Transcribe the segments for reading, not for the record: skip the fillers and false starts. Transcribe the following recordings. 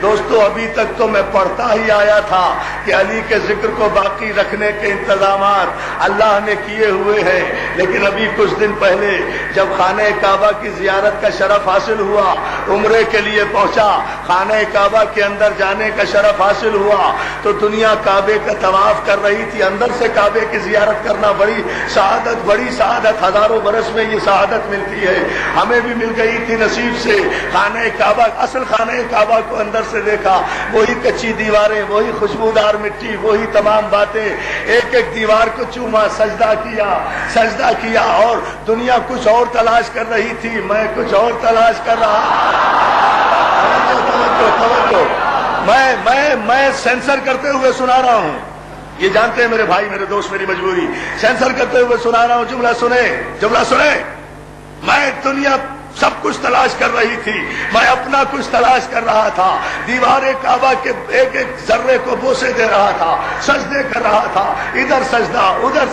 دوستو ابھی تک تو میں پڑھتا ہی آیا تھا کہ علی کے ذکر کو باقی رکھنے کے انتظامات اللہ نے کیے ہوئے ہیں، لیکن ابھی کچھ دن پہلے جب خانہ کعبہ کی زیارت کا شرف حاصل ہوا، عمرے کے لیے پہنچا، خانہ کعبہ کے اندر جانے کا شرف حاصل ہوا تو دنیا کعبے کا طواف کر رہی تھی، اندر سے کعبے کی زیارت کرنا بڑی سعادت، ہزاروں برس میں یہ سعادت ملتی ہے، ہمیں بھی مل گئی تھی نصیب سے۔ خانہ کعبہ، اصل خانہ کعبہ کو اندر سے دیکھا، وہی کچی دیواریں، وہی خوشبودار مٹی، وہی تمام باتیں، ایک ایک دیوار کو چوما، سجدہ کیا اور دنیا کچھ اور تلاش کر رہی تھی، میں کچھ اور تلاش کر رہا۔ توجہ، میں سینسر کرتے ہوئے سنا رہا ہوں، یہ جانتے ہیں میرے بھائی، میرے دوست، میری مجبوری، سینسر کرتے ہوئے سنا رہا ہوں، جملہ سنے۔ میں دنیا سب کچھ تلاش کر رہی تھی، میں اپنا کچھ تلاش کر رہا تھا، دیوار کعبہ کے ایک ایک ذرے کو بوسے دے رہا تھا، سجدے کر رہا تھا، ادھر سجدہ ادھر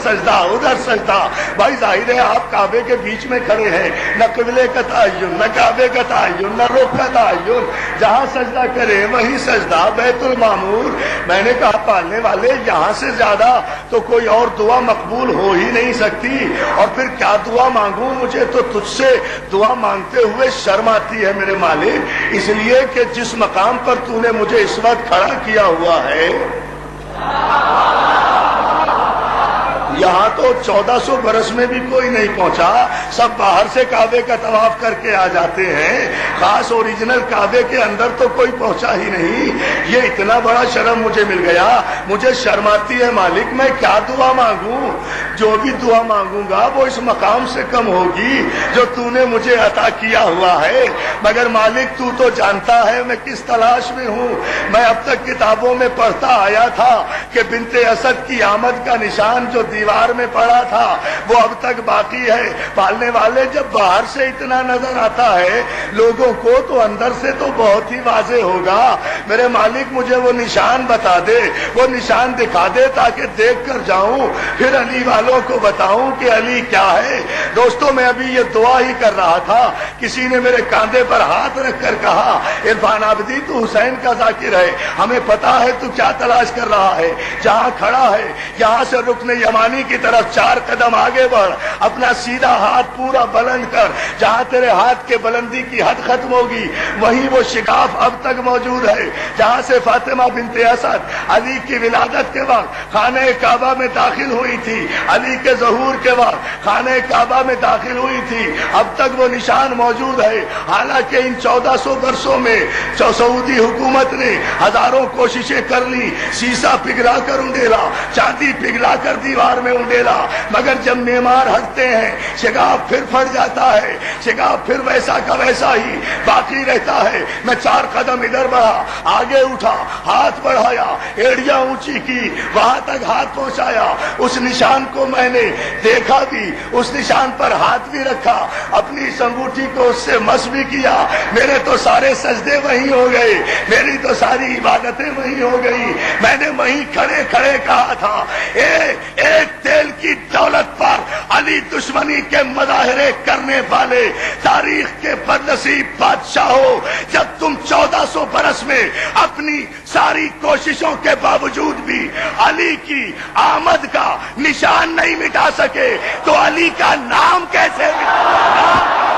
سجدہ۔ بھائی ظاہر ہے آپ کعبے کے بیچ میں کھڑے ہیں، نہ قبلے کا تعین، نہ کعبے کا تعین، نہ رخ کا تعین، جہاں سجدہ کرے وہی سجدہ، بیت المعمور۔ میں نے کہا پالنے والے، یہاں سے زیادہ تو کوئی اور دعا مقبول ہو ہی نہیں سکتی، اور پھر کیا دعا مانگوں؟ مجھے تو تجھ سے دعا مانگتے ہوئے شرم آتی ہے میرے مالک، اس لیے کہ جس مقام پر تو نے مجھے اس وقت کھڑا کیا ہوا ہے، یہاں تو 1400 برس میں بھی کوئی نہیں پہنچا، سب باہر سے کعبے کا طواف کر کے آ جاتے ہیں، خاص اوریجنل کعبے کے اندر تو کوئی پہنچا ہی نہیں۔ یہ اتنا بڑا شرم مجھے مل گیا، مجھے شرم آتی ہے مالک، میں کیا دعا مانگوں؟ جو بھی دعا مانگوں گا وہ اس مقام سے کم ہوگی جو تو نے مجھے عطا کیا ہوا ہے۔ مگر مالک تو تو جانتا ہے میں کس تلاش میں ہوں۔ میں اب تک کتابوں میں پڑھتا آیا تھا کہ بنت اسد کی آمد کا نشان جو دیوار میں پڑا تھا وہ اب تک باقی ہے۔ پالنے والے، جب باہر سے اتنا نظر آتا ہے لوگوں کو تو اندر سے تو بہت ہی واضح ہوگا۔ میرے مالک مجھے وہ نشان بتا دے، وہ نشان دکھا دے تاکہ دیکھ کر جاؤں، پھر علی والوں کو بتاؤں کہ علی کیا ہے۔ دوستوں میں ابھی یہ دعا ہی کر رہا تھا، کسی نے میرے کاندھے پر ہاتھ رکھ کر کہا عرفان عابدی تو حسین کا ذاکر ہے، ہمیں پتا ہے تو کیا تلاش کر رہا ہے۔ جہاں کھڑا ہے یہاں سے رکن یمانی کی طرف 4 قدم آگے بڑھ، اپنا سیدھا ہاتھ پورا بلند کر، جہاں تیرے ہاتھ کے بلندی کی حد ختم ہوگی وہیں وہ شگاف اب تک موجود ہے جہاں سے فاطمہ بنت اسد علی کی ولادت کے وقت خانہ کعبہ میں داخل ہوئی تھی، علی کے ظہور کے وقت خانہ کعبہ میں داخل ہوئی تھی، اب تک وہ نشان موجود ہے۔ حالانکہ ان 1400 برسوں میں سعودی حکومت نے ہزاروں کوششیں کر لی، سیسا پگھلا کر انڈیلا، چاندی پگھلا کر دیوار میں انڈیلا، مگر جب معمار ہٹتے ہیں شگاف پھر پھٹ جاتا ہے، شگاف پھر ویسا کا ویسا ہی باقی رہتا ہے۔ میں 4 قدم ادھر بڑھا، آگے اٹھا، ہاتھ بڑھایا، ایڑیاں اونچی کی، وہاں تک ہاتھ پہنچایا، اس نشان کو میں نے دیکھا بھی، اس نشان پر ہاتھ بھی رکھا، اپنی اس انگوٹھی کو اس سے مس بھی کیا۔ میرے تو سارے سجدے وہیں ہو گئے، میری تو ساری عبادتیں وہیں ہو گئی۔ میں نے وہیں کھڑے کھڑے کہا تھا ایک تیل کی دولت پر علی دشمنی کے مظاہرے کرنے والے تاریخ کے بدنصیب بادشاہوں، جب تم 1400 برس میں اپنی ساری کوششوں کے باوجود بھی علی کی آمد کا نشان نہیں مٹا سکے تو علی کا نام کیسے مٹا؟